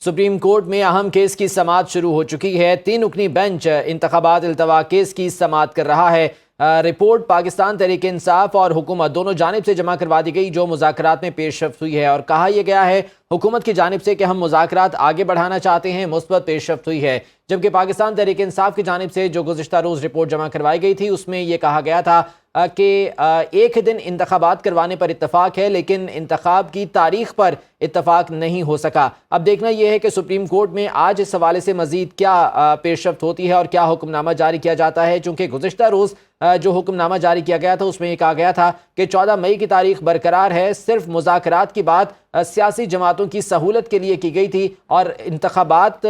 Supreme court में अहम case की समाअत शुरू हो चुकी है। 3 रुकनी बेंच इंतखाबात इल्तवा केस की समाअत कर रहा है। रिपोर्ट पाकिस्तान तहरीक इंसाफ और हुकूमत दोनों जानिब से जमा करवा दी गई, जो मुज़ाकरात में पेशरफ्त हुई है। और कहा यह गया है हुकूमत की जानिब से कि हम मुज़ाकरात आगे बढ़ाना चाहते हैं, मुस्बत पेशरफ्त हुई है। जबकि पाकिस्तान तहरीक इंसाफ की जानिब से जो गुज़िश्ता रोज़ रिपोर्ट जमा करवाई गई थी, उसमें यह कहा गया था कि एक दिन इंतखाबात करवाने पर इत्तफाक है, लेकिन इंतखाब की तारीख पर इत्तफाक नहीं हो सका। अब देखना यह है कि सुप्रीम कोर्ट में आज इस हवाले से मजीद क्या पेशरफ्त होती है और क्या हुक्मनामा जारी किया जाता है। चूँकि गुज़िश्ता रोज़ जो हुक्मनामा जारी किया गया था उसमें ये कहा गया था कि 14 मई की तारीख बरकरार है, सिर्फ मुज़ाकरात की बात सियासी जमातों की सहूलत के लिए की गई थी और इंतखाबात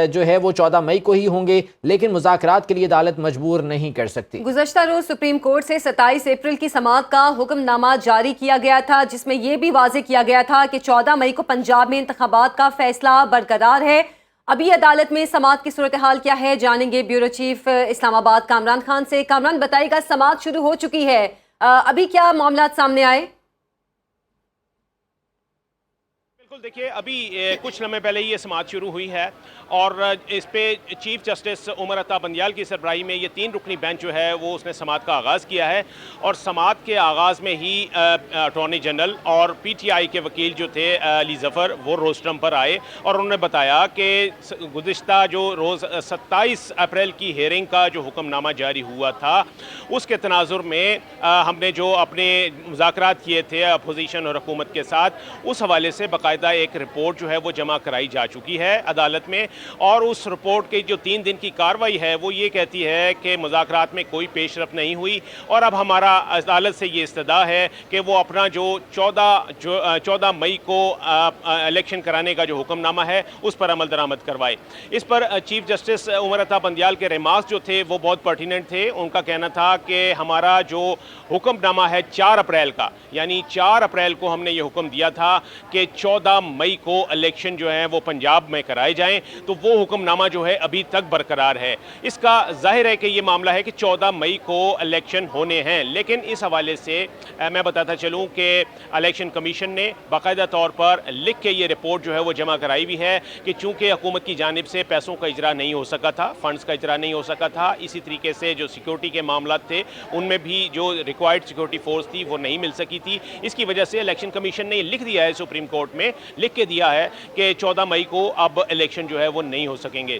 जो है वो 14 मई को ही होंगे, लेकिन मुज़ाकरात के लिए अदालत मजबूर नहीं कर सकती। गुज़श्ता रोज़ सुप्रीम कोर्ट से 27 अप्रैल की समाअत का हुक्मनामा जारी किया गया था, जिसमें यह भी वाज़ेह किया गया था कि 14 मई को पंजाब में इंतखाबात का फैसला बरकरार है। अभी अदालत में समाअत की सूरत हाल क्या है, जानेंगे ब्यूरो चीफ इस्लामाबाद कामरान खान से। कामरान, बताइएगा, समाअत शुरू हो चुकी है, अभी क्या मामला सामने आए? बिल्कुल, देखिए, अभी कुछ लम्हे पहले ही ये समाअत शुरू हुई है और इस पे चीफ जस्टिस उमर अता बंदियाल की सरबराही में ये 3 रुकनी बेंच जो है वो उसने समाअत का आगाज़ किया है। और समाअत के आगाज़ में ही अटॉर्नी जनरल और PTI के वकील जो थे अली ज़फ़र, वो रोस्ट्रम पर आए और उन्होंने बताया कि गुज़िश्ता जो रोज़ 27 अप्रैल की हेयरिंग का जो हुक्मनामा जारी हुआ था, उसके तनाजुर में हमने जो अपने मुज़ाकरात किए थे अपोजिशन और हुकूमत के साथ, उस हवाले से बाकायदा एक रिपोर्ट जो है वो जमा कराई जा चुकी है अदालत में। और उस रिपोर्ट की जो 3 दिन की कार्रवाई है वो ये कहती है कि मुज़ाकरात में कोई पेशरफ नहीं हुई और अब हमारा अदालत से ये इस्तदा है कि वो अपना जो 14 मई को इलेक्शन कराने का जो हुक्मनामा है उस पर अमल दरामद करवाए। इस पर चीफ जस्टिस उमर अता बंदियाल के रिमार्क्स जो थे वो बहुत पर्टिनेंट थे। उनका कहना था कि हमारा जो हुक्मनामा है 4 अप्रैल का, यानी 4 अप्रैल को हमने ये हुक्म दिया था कि 14 मई को इलेक्शन जो है वो पंजाब में कराए जाएं, तो वो हुक्मनामा जो है अभी तक बरकरार है। इसका जाहिर है कि ये मामला है कि 14 मई को इलेक्शन होने हैं, लेकिन इस हवाले से मैं बताता चलूं कि इलेक्शन कमीशन ने बाकायदा तौर पर लिख के ये रिपोर्ट जो है वो जमा कराई हुई है कि चूंकि हुकूमत की जानिब से पैसों का इजरा नहीं हो सका था, फंड्स का इजरा नहीं हो सका था, इसी तरीके से जो सिक्योरिटी के मामला थे उनमें भी जो रिक्वायर्ड सिक्योरिटी फोर्स थी वो नहीं मिल सकी थी। इसकी वजह से इलेक्शन कमीशन ने लिख दिया है, सुप्रीम कोर्ट में लिख के दिया है कि 14 मई को अब इलेक्शन जो है वो नहीं हो सकेंगे।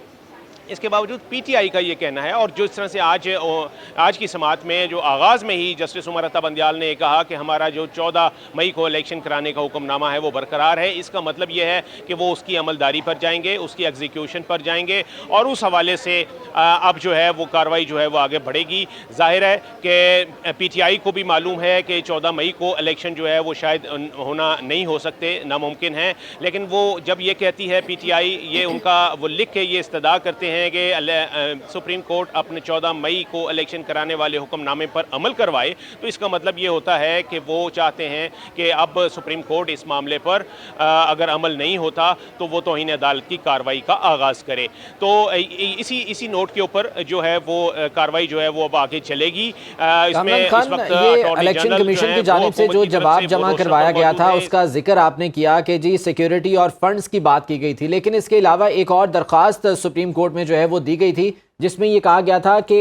इसके बावजूद PTI का ये कहना है, और जो इस तरह से आज की समाअत में जो आगाज़ में ही जस्टिस उमर अता बंदियाल ने कहा कि हमारा जो 14 मई को इलेक्शन कराने का हुक्मनामा है वो बरकरार है, इसका मतलब ये है कि वो उसकी अमलदारी पर जाएंगे, उसकी एग्जीक्यूशन पर जाएंगे और उस हवाले से अब जो है वो कार्रवाई जो है वो आगे बढ़ेगी। जाहिर है कि PTI को भी मालूम है कि 14 मई को इलेक्शन जो है वो शायद होना नहीं हो सकते, नामुमकिन है, लेकिन वो जब ये कहती है PTI, ये उनका वो लिख के ये इस्तदा करते हैं कि सुप्रीम कोर्ट अपने 14 मई को इलेक्शन कराने वाले हुक्मनामे पर अमल करवाए, तो इसका मतलब ये होता है कि वो चाहते हैं कि अब सुप्रीम कोर्ट इस मामले पर अगर अमल नहीं होता तो वो तौहीन अदालत की कार्रवाई का आगाज़ करे। तो इसी नोट के ऊपर जो है वो कार्रवाई जो है वो अब आगे चलेगी। इसमें इस वक्त ये इलेक्शन कमीशन की जानिब से जो जवाब जमा करवाया गया था उसका जिक्र आपने किया कि जी सिक्योरिटी और फंड्स की बात की गई थी, लेकिन इसके अलावा एक और दरख्वास्त सुप्रीम कोर्ट में जो है वो दी गई थी, जिसमें ये कहा गया था कि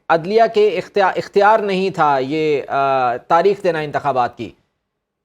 अदलिया के इख्तियार नहीं था ये तारीख देना इंतखाबात की।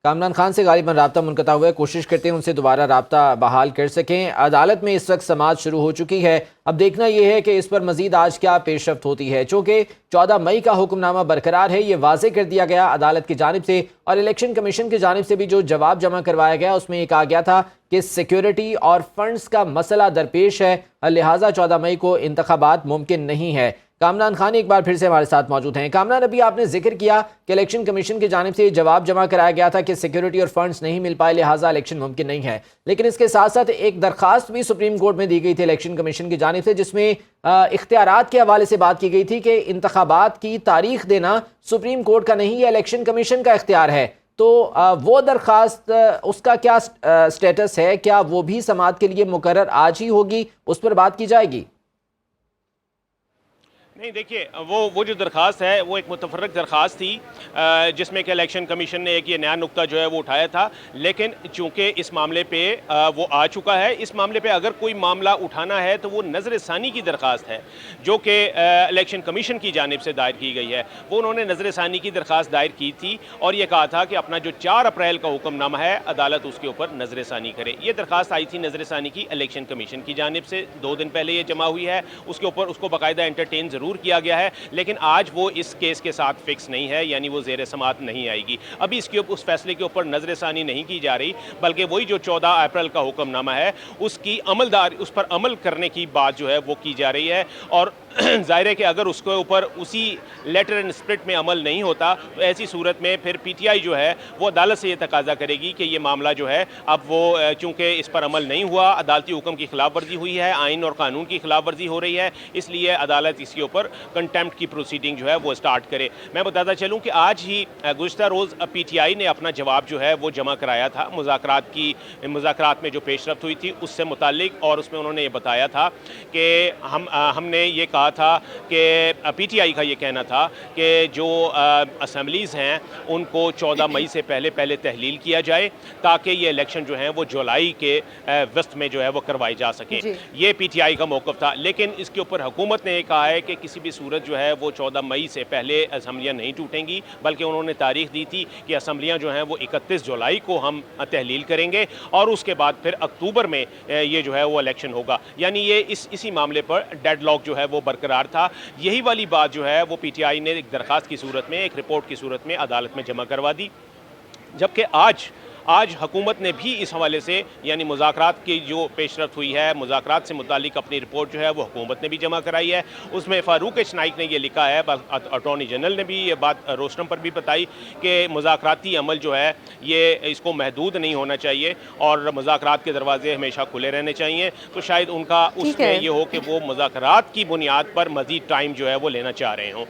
कामरान खान से गालिबन राब्ता मुनक़ता हुआ है, कोशिश करते हैं उनसे दोबारा राब्ता बहाल कर सकें। अदालत में इस वक्त समाअत शुरू हो चुकी है, अब देखना यह है कि इस पर मजीद आज क्या पेशरफ्त होती है। चूँकि 14 मई का हुक्मनामा बरकरार है, ये वाज़े कर दिया गया अदालत की जानिब से, और इलेक्शन कमीशन की जानिब से भी जो जवाब जमा करवाया गया उसमें ये कहा गया था कि सिक्योरिटी और फंड्स का मसला दरपेश है, लिहाजा 14 मई को इंतखाबात मुमकिन नहीं है। कामरान खान एक बार फिर से हमारे साथ मौजूद हैं। कामरान, अभी आपने जिक्र किया कि इलेक्शन कमीशन की जानिब से जवाब जमा कराया गया था कि सिक्योरिटी और फंड्स नहीं मिल पाए, लिहाजा इलेक्शन मुमकिन नहीं है, लेकिन इसके साथ साथ एक दरखास्त भी सुप्रीम कोर्ट में दी गई थी इलेक्शन कमीशन की जानिब से, जिसमें इख्तियारात के हवाले से बात की गई थी कि इंतखाबात की तारीख देना सुप्रीम कोर्ट का नहीं, यह इलेक्शन कमीशन का इख्तियार है। तो वो दरखास्त, उसका क्या स्टेटस है? क्या वो भी समाअत के लिए मुकर्रर आज ही होगी, उस पर बात की जाएगी? نہیں دیکھیے وہ جو درخواست ہے وہ ایک متفرق درخواست تھی جس میں کہ الیکشن کمیشن نے ایک یہ نیا نقطہ جو ہے وہ اٹھایا تھا، لیکن چونکہ اس معاملے پہ وہ آ چکا ہے، اس معاملے پہ اگر کوئی معاملہ اٹھانا ہے تو وہ نظر ثانی کی درخواست ہے جو کہ الیکشن کمیشن کی جانب سے دائر کی گئی ہے۔ وہ انہوں نے نظر ثانی کی درخواست دائر کی تھی اور یہ کہا تھا کہ اپنا جو 4 اپریل کا حکم نامہ ہے عدالت اس کے اوپر نظر ثانی کرے۔ یہ درخواست آئی تھی نظر ثانی کی الیکشن کمیشن کی جانب سے، 2 دن پہلے یہ جمع ہوئی ہے، اس کے اوپر اس کو باقاعدہ انٹرٹین ضرور کیا گیا ہے، لیکن آج وہ اس کیس کے ساتھ فکس نہیں ہے، یعنی وہ زیر سماعت نہیں آئے گی۔ ابھی اس فیصلے کے اوپر نظر ثانی نہیں کی جا رہی، بلکہ وہی جو 14 اپریل کا حکم نامہ ہے اس پر عمل کرنے کی بات جو ہے وہ کی جا رہی ہے، اور ظاہر ہے کہ اگر اس کے اوپر اسی لیٹر اینڈ اسپرٹ میں عمل نہیں ہوتا تو ایسی صورت میں پھر پی ٹی آئی جو ہے وہ عدالت سے یہ تقاضا کرے گی کہ یہ معاملہ جو ہے اب وہ چونکہ اس پر عمل نہیں ہوا، عدالتی حکم کی خلاف ورزی ہوئی ہے، آئین اور قانون کی خلاف ورزی ہو رہی ہے، اس لیے عدالت اس کے اوپر کنٹیمپٹ کی پروسیڈنگ جو ہے وہ سٹارٹ کرے۔ میں بتاتا چلوں کہ آج ہی گزشتہ روز پی ٹی آئی نے اپنا جواب جو ہے وہ جمع کرایا تھا مذاکرات میں جو پیش رفت ہوئی تھی اس سے متعلق، اور اس میں انہوں نے یہ بتایا تھا کہ ہم نے یہ کہا تھا کہ پی ٹی آئی کا یہ کہنا تھا کہ جو اسمبلیز ہیں ان کو 14 مئی سے پہلے تحلیل کیا جائے تاکہ یہ الیکشن جو ہیں وہ جولائی کے وسط میں جو ہے وہ کروائی جا سکیں۔ یہ پی ٹی آئی کا موقف تھا، لیکن اس کے اوپر حکومت نے یہ کہا ہے کہ کسی بھی صورت جو ہے وہ 14 مئی سے پہلے اسمبلیاں نہیں ٹوٹیں گی، بلکہ انہوں نے تاریخ دی تھی کہ اسمبلیاں جو ہیں وہ 31 جولائی کو ہم تحلیل کریں گے اور اس کے بعد پھر اکتوبر میں یہ جو ہے وہ الیکشن ہوگا، یعنی یہ اسی معاملے پر ڈیڈ لاک جو ہے وہ برقرار تھا۔ یہی والی بات جو ہے وہ پی ٹی آئی نے ایک درخواست کی صورت میں، ایک رپورٹ کی صورت میں عدالت میں جمع کروا دی، جبکہ آج حکومت نے بھی اس حوالے سے یعنی مذاکرات کی جو پیش رفت ہوئی ہے، مذاکرات سے متعلق اپنی رپورٹ جو ہے وہ حکومت نے بھی جمع کرائی ہے۔ اس میں فاروق چنائک نے یہ لکھا ہے، اٹارنی جنرل نے بھی یہ بات روسٹم پر بھی بتائی کہ مذاکراتی عمل جو ہے یہ اس کو محدود نہیں ہونا چاہیے اور مذاکرات کے دروازے ہمیشہ کھلے رہنے چاہیے، تو شاید ان کا اس میں یہ ہو کہ وہ مذاکرات کی بنیاد پر مزید ٹائم جو ہے وہ لینا چاہ رہے ہوں۔